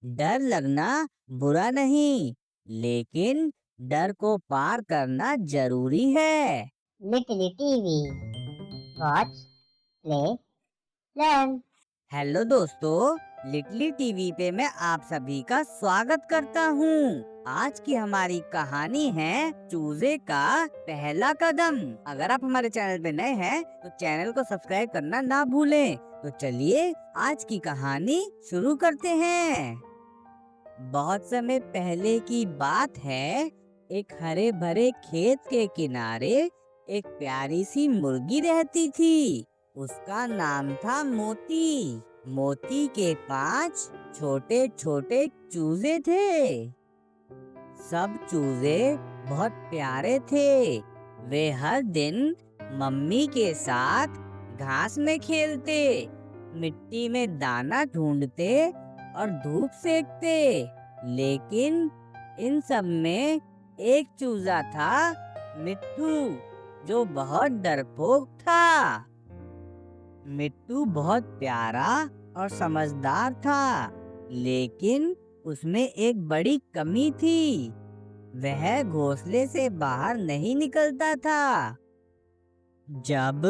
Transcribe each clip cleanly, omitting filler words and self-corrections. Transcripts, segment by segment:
डर लगना बुरा नहीं, लेकिन डर को पार करना जरूरी है। Little TV. Watch, play, learn. Hello दोस्तों, लिटली टीवी पे मैं आप सभी का स्वागत करता हूँ। आज की हमारी कहानी है चूजे का पहला कदम। अगर आप हमारे चैनल पे नए हैं तो चैनल को सब्सक्राइब करना ना भूलें। तो चलिए आज की कहानी शुरू करते हैं। बहुत समय पहले की बात है। एक हरे भरे खेत के किनारे एक प्यारी सी मुर्गी रहती थी। उसका नाम था मोती। मोती के 5 छोटे छोटे चूजे थे। सब चूजे बहुत प्यारे थे। वे हर दिन मम्मी के साथ घास में खेलते, मिट्टी में दाना ढूंढते और धूप सेकते। लेकिन इन सब में एक चूजा था, मिट्ठू, जो बहुत डरपोक था। मिट्टू बहुत प्यारा और समझदार था, लेकिन उसमें एक बड़ी कमी थी। वह घोंसले से बाहर नहीं निकलता था। जब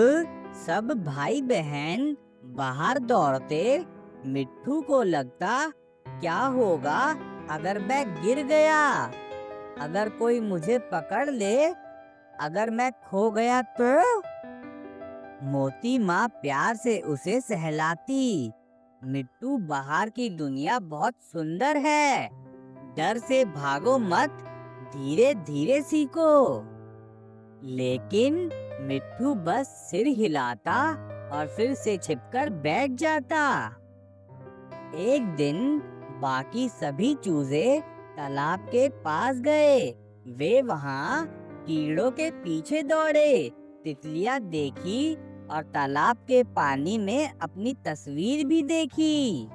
सब भाई बहन बाहर दौड़ते, मिट्ठू को लगता, क्या होगा अगर मैं गिर गया? अगर कोई मुझे पकड़ ले? अगर मैं खो गया तो? मोती माँ प्यार से उसे सहलाती। मिट्टू, बाहर की दुनिया बहुत सुंदर है। डर से भागो मत, धीरे धीरे सीखो। लेकिन मिट्ठू बस सिर हिलाता और फिर से छिपकर बैठ जाता। एक दिन बाकी सभी चूजे तालाब के पास गए। वे वहाँ कीड़ों के पीछे दौड़े, तितलियाँ देखी और तालाब के पानी में अपनी तस्वीर भी देखी।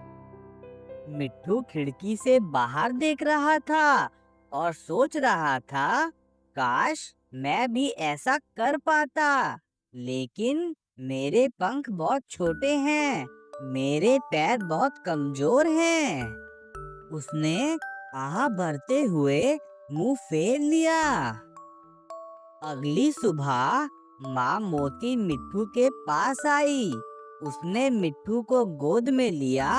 मिट्ठू खिड़की से बाहर देख रहा था और सोच रहा था, काश मैं भी ऐसा कर पाता। लेकिन मेरे पंख बहुत छोटे हैं, मेरे पैर बहुत कमजोर हैं। उसने आह भरते हुए मुंह फेर लिया। अगली सुबह माँ मोती मिट्ठू के पास आई। उसने मिट्ठू को गोद में लिया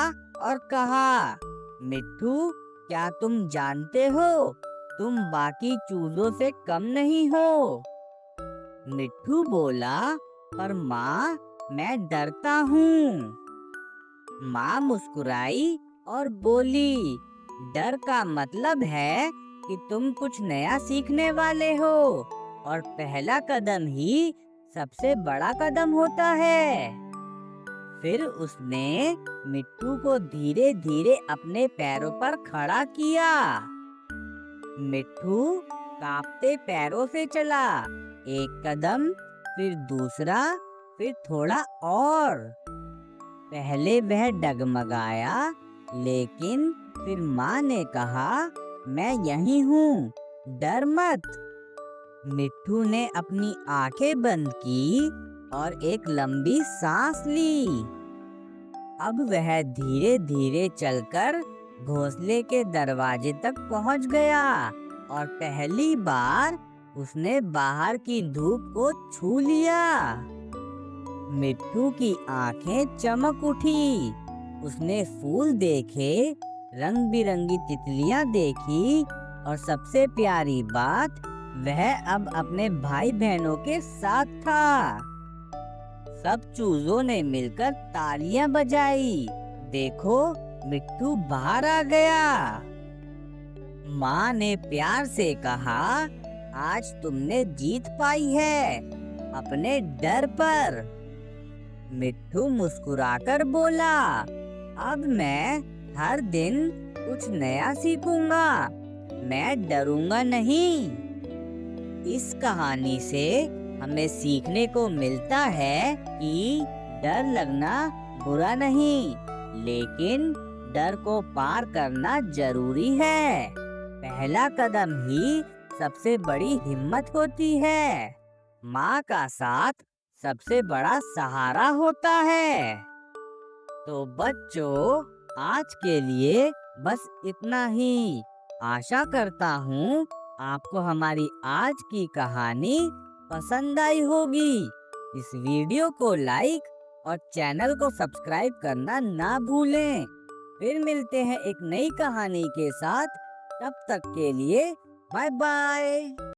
और कहा, मिट्ठू, क्या तुम जानते हो, तुम बाकी चूजों से कम नहीं हो? मिट्ठू बोला, पर माँ, मैं डरता हूँ। माँ मुस्कुराई और बोली, डर का मतलब है कि तुम कुछ नया सीखने वाले हो, और पहला कदम ही सबसे बड़ा कदम होता है। फिर उसने मिट्ठू को धीरे धीरे अपने पैरों पर खड़ा किया। मिट्ठू कांपते पैरों से चला, एक कदम, फिर दूसरा, फिर थोड़ा और। पहले वह डगमगाया, लेकिन फिर माँ ने कहा, मैं यहीं हूँ, डर मत। मिट्ठू ने अपनी आंखें बंद की और एक लंबी सांस ली। अब वह धीरे धीरे चलकर घोंसले के दरवाजे तक पहुंच गया और पहली बार उसने बाहर की धूप को छू लिया। मिट्ठू की आंखें चमक उठी। उसने फूल देखे, रंग बिरंगी तितलियां देखी और सबसे प्यारी बात, वह अब अपने भाई बहनों के साथ था। सब चूजों ने मिलकर तालियां बजाई। देखो, मिट्ठू बाहर आ गया। माँ ने प्यार से कहा, आज तुमने जीत पाई है अपने डर पर। मिट्ठू मुस्कुराकर बोला, अब मैं हर दिन कुछ नया सीखूंगा, मैं डरूंगा नहीं। इस कहानी से हमें सीखने को मिलता है कि डर लगना बुरा नहीं, लेकिन डर को पार करना जरूरी है। पहला कदम ही सबसे बड़ी हिम्मत होती है। माँ का साथ सबसे बड़ा सहारा होता है। तो बच्चों, आज के लिए बस इतना ही। आशा करता हूँ आपको हमारी आज की कहानी पसंद आई होगी। इस वीडियो को लाइक और चैनल को सब्सक्राइब करना ना भूलें। फिर मिलते हैं एक नई कहानी के साथ। तब तक के लिए बाय बाय।